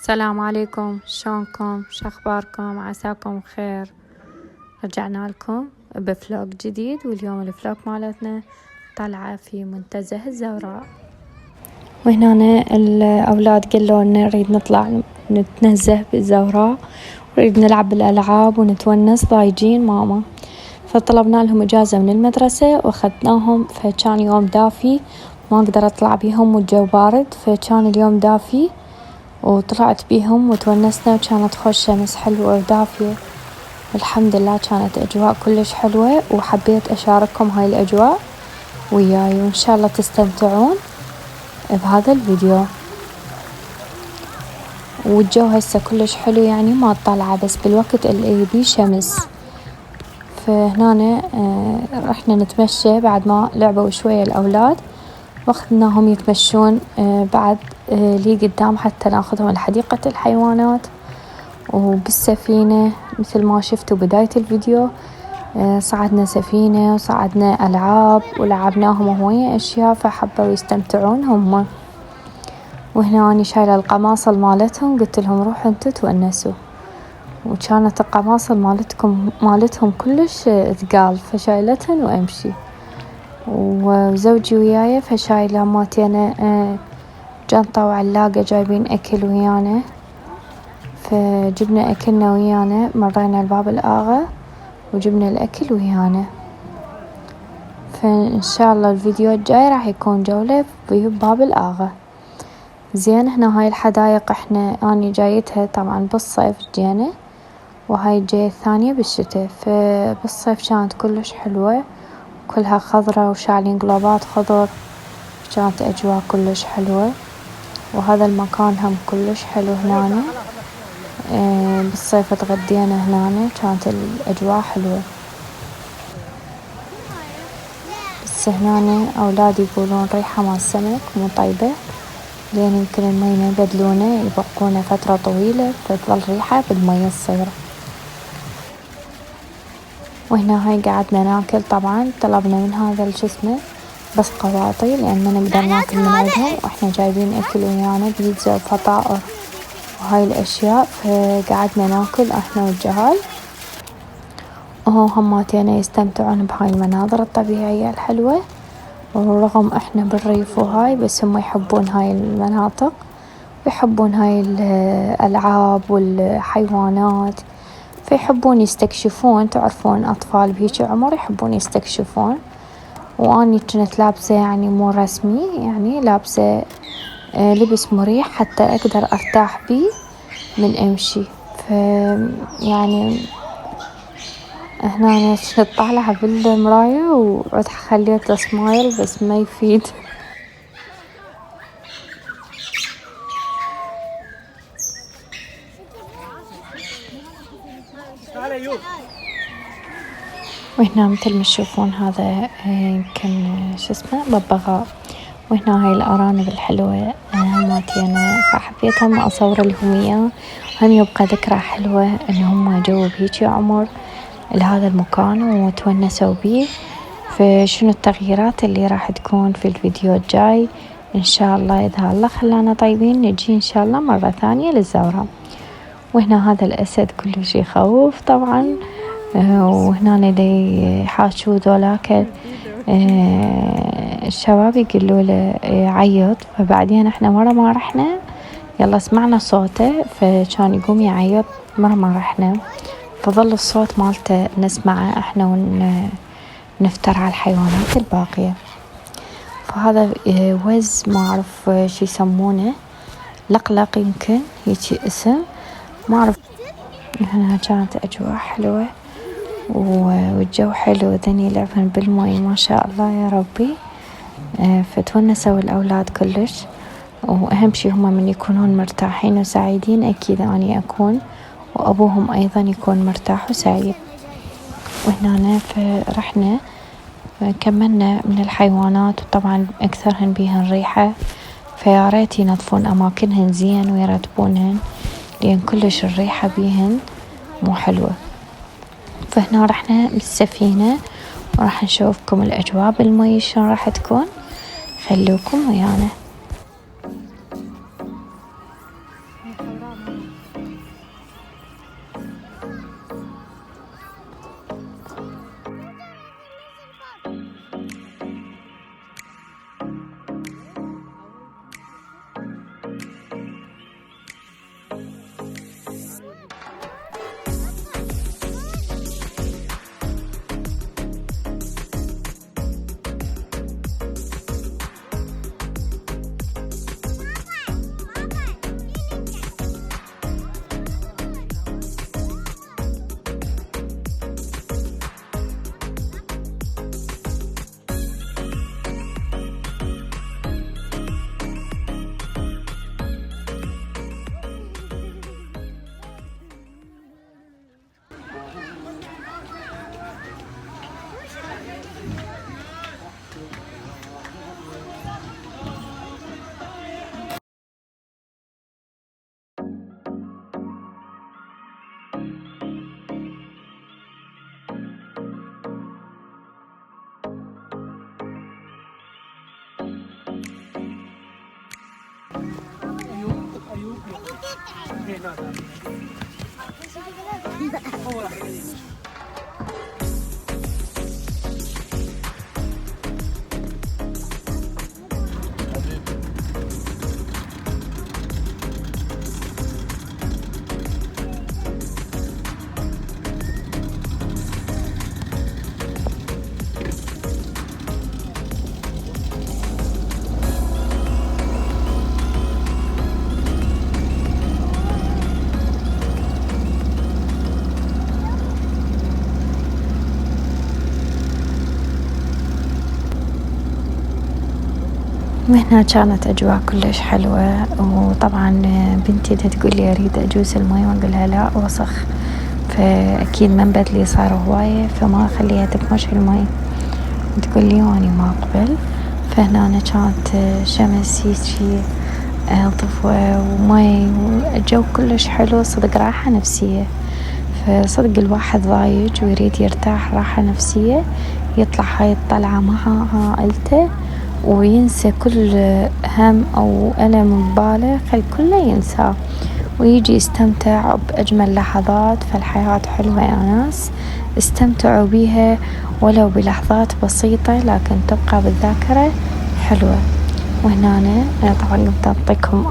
السلام عليكم، شلونكم؟ شخباركم؟ عساكم بخير. رجعنا لكم بفلوق جديد، واليوم الفلوق مالتنا طلعة في منتزه الزوراء. وهنا الأولاد قالوا نريد نطلع نتنزه بالزوراء، نريد نلعب بالألعاب ونتونس، ضايجين ماما، فطلبنا لهم إجازة من المدرسة وأخذناهم. فكان يوم دافي، ما أقدر أطلع بيهم والجو بارد، فكان اليوم دافي وطلعت بيهم وتونسنا، وكانت خوش شمس حلوة ودافية. الحمد لله كانت أجواء كلش حلوة، وحبيت أشارككم هاي الأجواء وياي، وإن شاء الله تستمتعون بهذا الفيديو. والجو هسه كلش حلو، يعني ما طالعة، بس بالوقت اللي يبي شمس. فهنا رحنا نتمشى بعد ما لعبوا شوية الأولاد، واخذناهم يتمشون بعد لي قدام حتى ناخذهم لحديقة الحيوانات. وبالسفينة مثل ما شفتوا بداية الفيديو، صعدنا سفينة وصعدنا ألعاب ولعبناهم هواية أشياء، فحبوا يستمتعون هم. وهنا أنا شايلة القماصل مالتهم، قلت لهم روحوا انتوا تونسوا، وكانت القماصل مالتهم كلش ثقال، فشايلتهن وأمشي. وزوجي وياي فشايلة ماتينا جنطة وعلاقة جايبين أكل ويانا، فجبنا أكلنا ويانا، مرينا الباب الآغا وجبنا الأكل ويانا. فإن شاء الله الفيديو الجاي راح يكون جولة في باب الآغا. زين، هنا هاي الحدايق أنا جايتها طبعا بالصيف جينا، وهاي الجاية الثانية بالشتاء. فبالصيف كانت كلش حلوة، كلها خضرة وشاعلين قلوبات خضر، كانت أجواء كلش حلوة. وهذا المكان هم كلش حلو هنا، بالصيف تغدينا هنا، كانت الأجواء حلوة. بس هنا أولادي يقولون ريحة مال السمك مو طيبة، لأن يمكن المي ما يبدلونه، يبقونه فترة طويلة فتظل ريحة بالمي الصير. وهنا هاي قعدنا ناكل، طبعا طلبنا من هذا الجسمه بس قواطي، لأن ما نقدر ناكل من عندهم، وإحنا جايبين أكل ويانا بيتزا وفطائر وهاي الأشياء، فقعدنا ناكل إحنا والجهال، وهو هماتينا يستمتعون بهاي المناظر الطبيعية الحلوة. ورغم إحنا بالريف وهاي، بس هم يحبون هاي المناطق، ويحبون هاي الألعاب والحيوانات، فيحبون يستكشفون. تعرفون أطفال بهيك عمر يحبون يستكشفون. وأني كنت لابسة يعني مو رسمي، يعني لابسة لبس مريح حتى أقدر أرتاح بيه من أمشي. يعني هنا أنا كنت طالعة بالمراية وعد خليت سمايل، بس ما يفيد. وهنا مثل ما تشوفون هذا يمكن شو اسمه ببغاء. وهنا هاي الأرانب الحلوة هماتينا، فحبيتهم أصور لهم إياه، هم يبقى ذكرى حلوة إن هم جو بهيجي عمر لهذا المكان وتونسوا بيه. فشنو التغييرات اللي راح تكون في الفيديو الجاي؟ إن شاء الله إذا الله خلانا طيبين نجي إن شاء الله مرة ثانية للزورة. وهنا هذا الأسد كلش يخوف طبعا. وهنا دي حاشو ذولاك الشباب يقولوا له يعيط، فبعدين احنا مرة ما رحنا، يلا سمعنا صوته فكان يقوم يعيط، مرة ما رحنا، فظل الصوت مالته نسمعه احنا ونفتر على الحيوانات الباقية. فهذا وز ما أعرف شو يسمونه، لقلق يمكن هيك اسم، ما أعرف. هنا كانت أجواء حلوة والجو حلو، ذني يلعبن بالماء ما شاء الله يا ربي. فتونسوا الأولاد كلش، وأهم شي هما من يكونون مرتاحين وسعيدين أكيد أني أكون، وأبوهم أيضا يكون مرتاح وسعيد. وهنا فرحنا كملنا من الحيوانات، وطبعا أكثرهن بيهن ريحة، فيا ريت ينظفون أماكنهن زين ويرتبونهن، لأن كلش الريحة بيهن مو حلوة. فهنا رحنا بالسفينة، وراح نشوفكم الأجواء بالمي شلون راح تكون، خلوكم ويانا. وهنا كانت أجواء كلش حلوة. وطبعا بنتي تقول لي أريد أجوز المي وأقولها لا وسخ، فأكيد منبت لي صار هواية فما أخليها تكمش المي، تقول لي واني ما أقبل. فهنا كانت شمس هيجي ضفوة ومي والجو كلش حلو، صدق راحة نفسية. فصدق الواحد ضايج ويريد يرتاح راحة نفسية، يطلع هاي الطلعة مع عائلته وينسى كل هم أو ألم بباله، خل كله ينساه ويجي يستمتع بأجمل لحظات. فالحياة حلوة يا ناس، استمتعوا بيها ولو بلحظات بسيطة لكن تبقى بالذاكرة حلوة. وهنا أنا طبعا قمت أعطيكم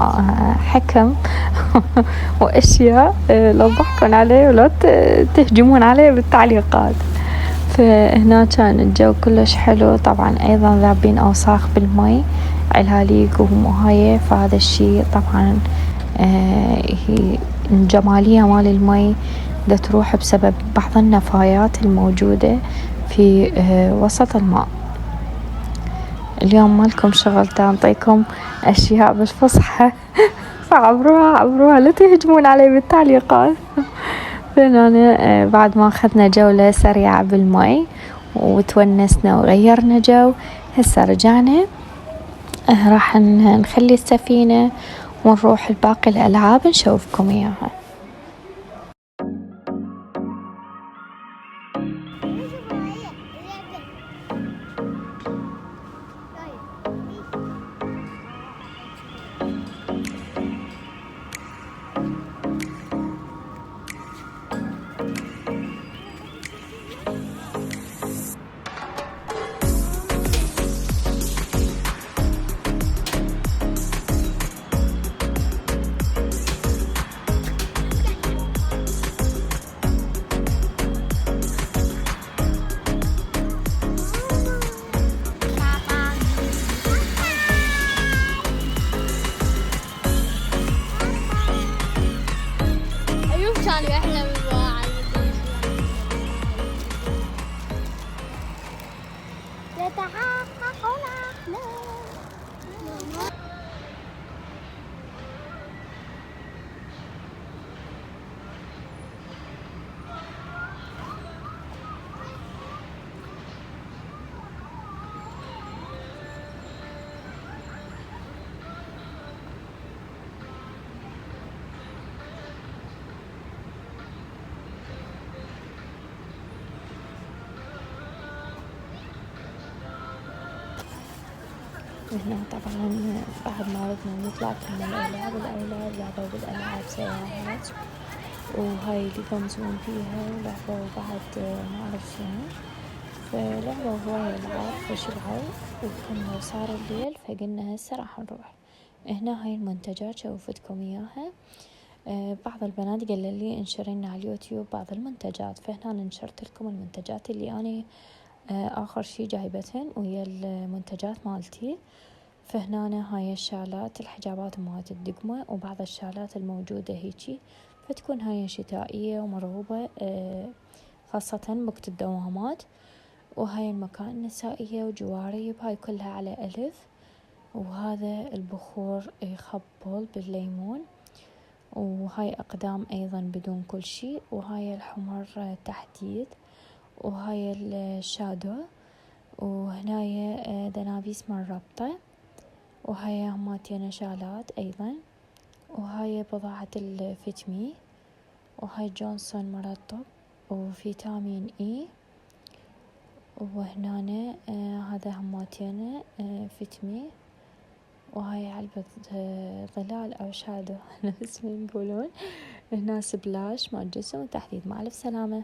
حكم وأشياء لو ضحكون عليه ولا تهجمون عليه بالتعليقات. فهنا كان الجو كلش حلو، طبعا أيضا ذابين أوساخ بالمي علاليق ومهاية، فهذا الشي طبعا هي الجمالية مال المي دا تروح بسبب بعض النفايات الموجودة في وسط الماء. اليوم مالكم شغل تنطيكم أشياء بالفصحى فعبروها لا تهجمون علي بالتعليقات. فهنا بعد ما أخذنا جولة سريعة بالمي وتونسنا وغيرنا جو، هسه رجعنا راح نخلي السفينة ونروح لباقي الألعاب نشوفكم إياها. كان يحلم الواعي يتحقق الأحلام. وهنا طبعا بعد ما ردنا نطلع كنا الأولاد لعبوا بالألعاب سيارات، وهاي اللي يغمزون فيها ولعبوا بعد ما أعرف شنو، فلعبوا هواي ألعاب فشبعوا. وكنا صار الليل فقلنا هسه راح نروح هنا هاي المنتجات شوفتكم إياها. بعض البنات قالوا لي انشرينا على اليوتيوب بعض المنتجات، فهنا نشرت لكم المنتجات اللي أنا آخر شي جايبتهن ويا المنتجات مالتي. فهنا هاي الشالات الحجابات مالت الدقمة وبعض الشالات الموجودة هيجي، فتكون هاي شتائية ومرغوبة خاصة بوقت الدوامات. وهاي المكان النسائية وجواري بهاي كلها على ألف. وهذا البخور يخبل بالليمون، وهاي أقدام أيضا بدون كل شيء، وهاي الحمر تحديد، وهاي الشادو، وهنايا دنابيس مال ربطة، وهاي هماتين شالات أيضا، وهاي بضاعة الفيتمي، وهاي جونسون مرطب وفيتامين إي. وهنا هذا هماتين فيتمي، وهاي علبة ظلال أو شادو نفس ما يقولون. هنا سبلاش مال جسم وتحديد. مع ألف سلامة.